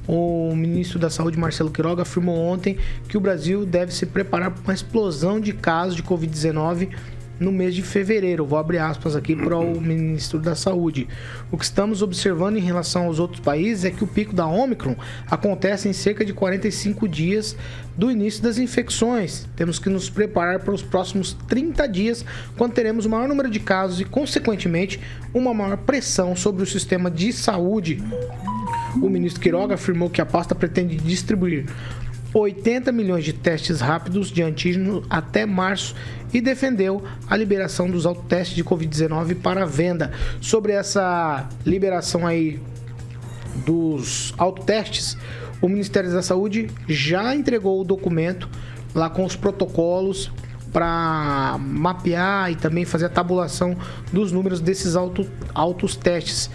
O ministro da Saúde, Marcelo Queiroga, afirmou ontem que o Brasil deve se preparar para uma explosão de casos de Covid-19 no mês de fevereiro. Vou abrir aspas aqui para o ministro da Saúde. O que estamos observando em relação aos outros países é que o pico da Ômicron acontece em cerca de 45 dias do início das infecções. Temos que nos preparar para os próximos 30 dias, quando teremos o maior número de casos e, consequentemente, uma maior pressão sobre o sistema de saúde. O ministro Queiroga afirmou que a pasta pretende distribuir 80 milhões de testes rápidos de antígeno até março e defendeu a liberação dos autotestes de Covid-19 para venda. Sobre essa liberação aí dos autotestes, o Ministério da Saúde já entregou o documento lá com os protocolos para mapear e também fazer a tabulação dos números desses autos testes.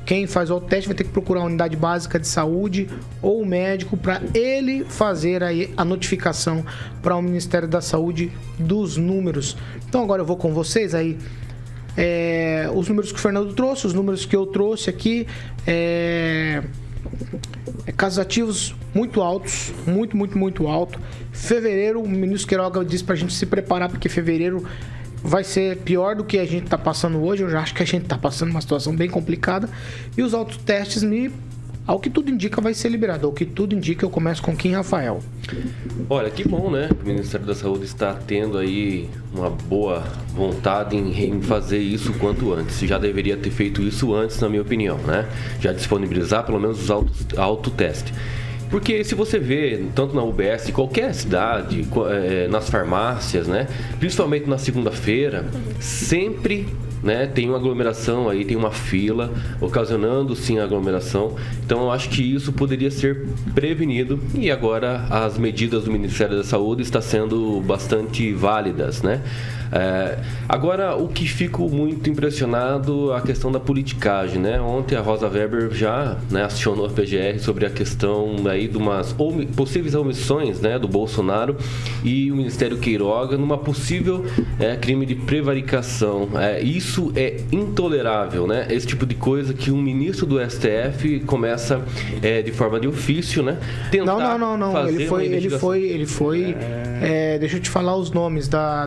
Quem faz o autoteste vai ter que procurar a unidade básica de saúde ou o médico para ele fazer aí a notificação para o Ministério da Saúde dos números. Então agora eu vou com vocês aí. Os números que o Fernando trouxe, os números que eu trouxe aqui, casos ativos muito altos, muito alto. Fevereiro, o ministro Queiroga disse para a gente se preparar, porque fevereiro vai ser pior do que a gente está passando hoje. Eu já acho que a gente está passando uma situação bem complicada. E os autotestes, ao que tudo indica, vai ser liberado. Ao que tudo indica, eu começo com Kim Rafael. Olha, que bom, né? O Ministério da Saúde está tendo aí uma boa vontade em fazer isso quanto antes. Já deveria ter feito isso antes, na minha opinião, né? Já disponibilizar pelo menos os autotestes. Porque se você vê, tanto na UBS, em qualquer cidade, nas farmácias, né, principalmente na segunda-feira, sempre, né, tem uma aglomeração aí, tem uma fila, ocasionando sim a aglomeração. Então eu acho que isso poderia ser prevenido e agora as medidas do Ministério da Saúde estão sendo bastante válidas, né? Agora, o que fico muito impressionado é a questão da politicagem, né? Ontem a Rosa Weber já, né, acionou a PGR sobre a questão aí de umas possíveis omissões, né, do Bolsonaro e o Ministério Queiroga numa possível crime de prevaricação. Isso é intolerável, né? Esse tipo de coisa que um ministro do STF começa de forma de ofício, né? Tentar não. Ele foi. Deixa eu te falar os nomes da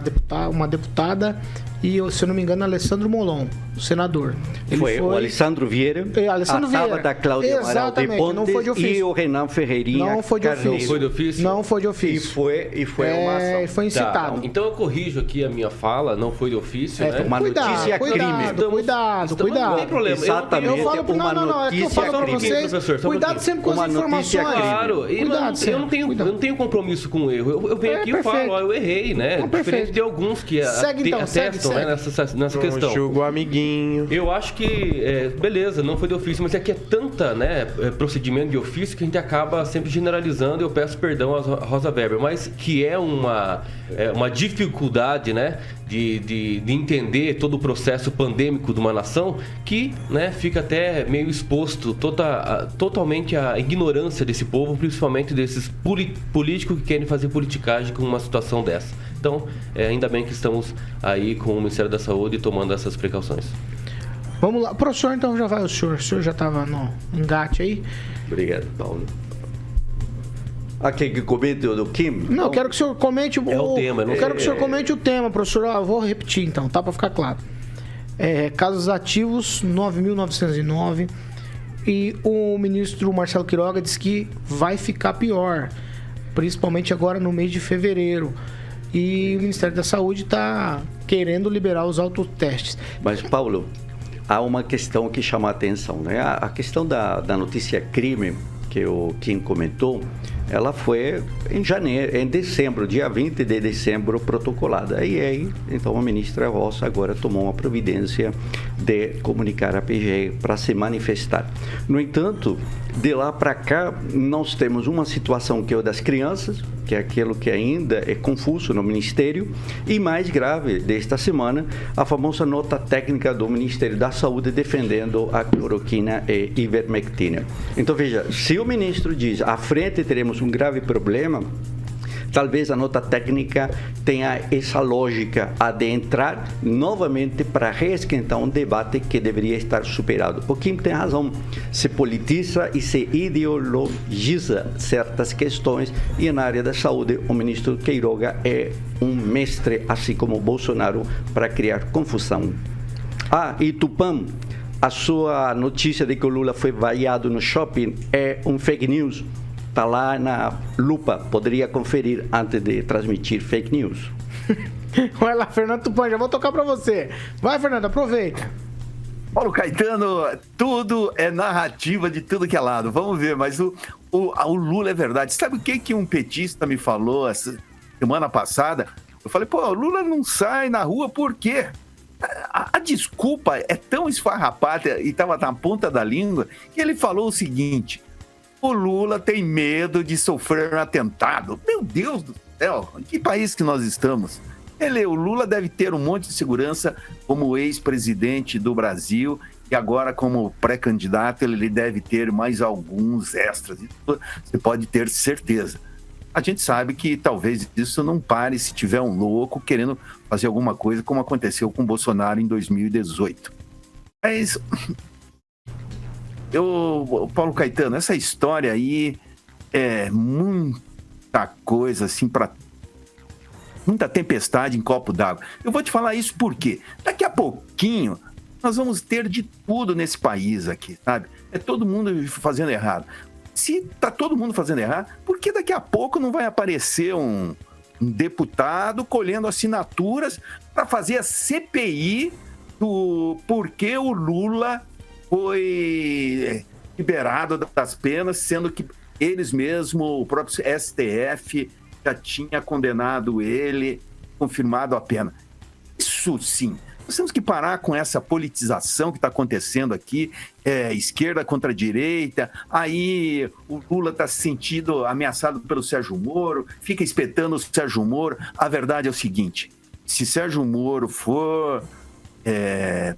deputada e, se eu não me engano, Alessandro Molon, o senador. Ele foi o Alessandro Vieira, Alessandro Vieira, da Cláudia Amaral de Pontes e o Renan Ferreirinha. Não foi de ofício. Não foi de ofício. E foi uma ação. Foi incitado. Então eu corrijo aqui a minha fala, não foi de ofício, né? Uma notícia crime. Cuidado. Não tem problema. Exatamente. Eu falo para vocês, professor, cuidado sempre com as informações. Claro, eu não tenho compromisso com o erro. Eu venho aqui e falo, eu errei, né? Diferente de alguns que atestam, né, nessa questão. Julgo o amiguinho. Eu acho que, beleza, não foi de ofício, mas é que é tanta, né, procedimento de ofício que a gente acaba sempre generalizando. Eu peço perdão a Rosa Weber, mas que é uma dificuldade, né, de entender todo o processo pandêmico de uma nação que, né, fica até meio exposto totalmente à ignorância desse povo, principalmente desses políticos que querem fazer politicagem com uma situação dessa. Então, ainda bem que estamos aí com o Ministério da Saúde tomando essas precauções. Vamos lá. Professor, então já vai o senhor. O senhor já estava no engate aí. Obrigado, Paulo. Quer que comente o do Kim? Não, eu quero que o senhor comente o tema. Eu quero que o senhor comente o tema, professor. Eu vou repetir então, tá? Para ficar claro. Casos ativos, 9.909. E o ministro Marcelo Queiroga disse que vai ficar pior, principalmente agora no mês de fevereiro. E o Ministério da Saúde está querendo liberar os autotestes. Mas, Paulo, há uma questão que chama a atenção, né? A questão da notícia crime que o Kim comentou, ela foi em dezembro, dia 20 de dezembro, protocolada. E aí, então, a ministra Rosa agora tomou uma providência de comunicar a PGR para se manifestar. No entanto, de lá para cá, nós temos uma situação que é o das crianças, que é aquilo que ainda é confuso no Ministério, e mais grave desta semana, a famosa nota técnica do Ministério da Saúde defendendo a cloroquina e ivermectina. Então, veja, se o ministro diz, à frente teremos um grave problema, talvez a nota técnica tenha essa lógica a de entrar novamente para reesquentar um debate que deveria estar superado. O Kim tem razão, se politiza e se ideologiza certas questões, e na área da saúde o ministro Queiroga é um mestre, assim como Bolsonaro, para criar confusão. E Tupã, a sua notícia de que o Lula foi vaiado no shopping é um fake news. Está lá na lupa, poderia conferir antes de transmitir fake news. Vai lá, Fernando Tupã, já vou tocar para você. Vai, Fernando, aproveita. Paulo Caetano, tudo é narrativa de tudo que é lado. Vamos ver, mas o Lula é verdade. Sabe o que um petista me falou essa semana passada? Eu falei, o Lula não sai na rua por quê? A desculpa é tão esfarrapada e estava na ponta da língua que ele falou o seguinte: o Lula tem medo de sofrer um atentado. Meu Deus do céu, em que país que nós estamos? O Lula deve ter um monte de segurança como ex-presidente do Brasil e agora como pré-candidato ele deve ter mais alguns extras. Isso você pode ter certeza. A gente sabe que talvez isso não pare se tiver um louco querendo fazer alguma coisa como aconteceu com o Bolsonaro em 2018. Mas, Paulo Caetano, essa história aí é muita coisa assim para muita tempestade em copo d'água. Eu vou te falar isso porque daqui a pouquinho nós vamos ter de tudo nesse país aqui, sabe? É todo mundo fazendo errado. Se tá todo mundo fazendo errado, por que daqui a pouco não vai aparecer um deputado colhendo assinaturas para fazer a CPI do porquê o Lula foi liberado das penas, sendo que eles mesmos, o próprio STF, já tinha condenado ele, confirmado a pena. Isso sim. Nós temos que parar com essa politização que está acontecendo aqui, esquerda contra direita, aí o Lula está se sentindo ameaçado pelo Sérgio Moro, fica espetando o Sérgio Moro. A verdade é o seguinte, se Sérgio Moro for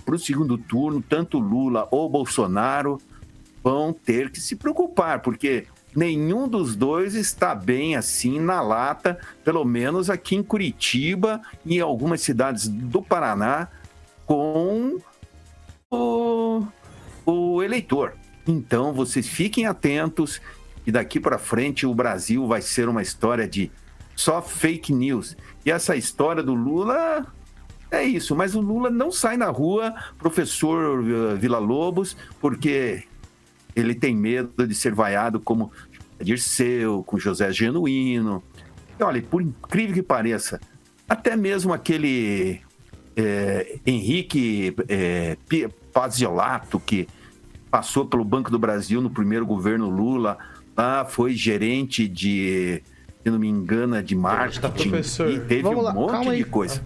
para o segundo turno, tanto Lula ou Bolsonaro vão ter que se preocupar, porque nenhum dos dois está bem assim na lata, pelo menos aqui em Curitiba e em algumas cidades do Paraná, com o eleitor. Então, vocês fiquem atentos e daqui para frente o Brasil vai ser uma história de só fake news. E essa história do Lula é isso, mas o Lula não sai na rua, professor Villa-Lobos, porque ele tem medo de ser vaiado como Dirceu, com José Genuíno. E olha, por incrível que pareça, até mesmo aquele Henrique Pazziolato, que passou pelo Banco do Brasil no primeiro governo Lula, lá foi gerente de, se não me engano, de marketing, e teve um monte de coisa.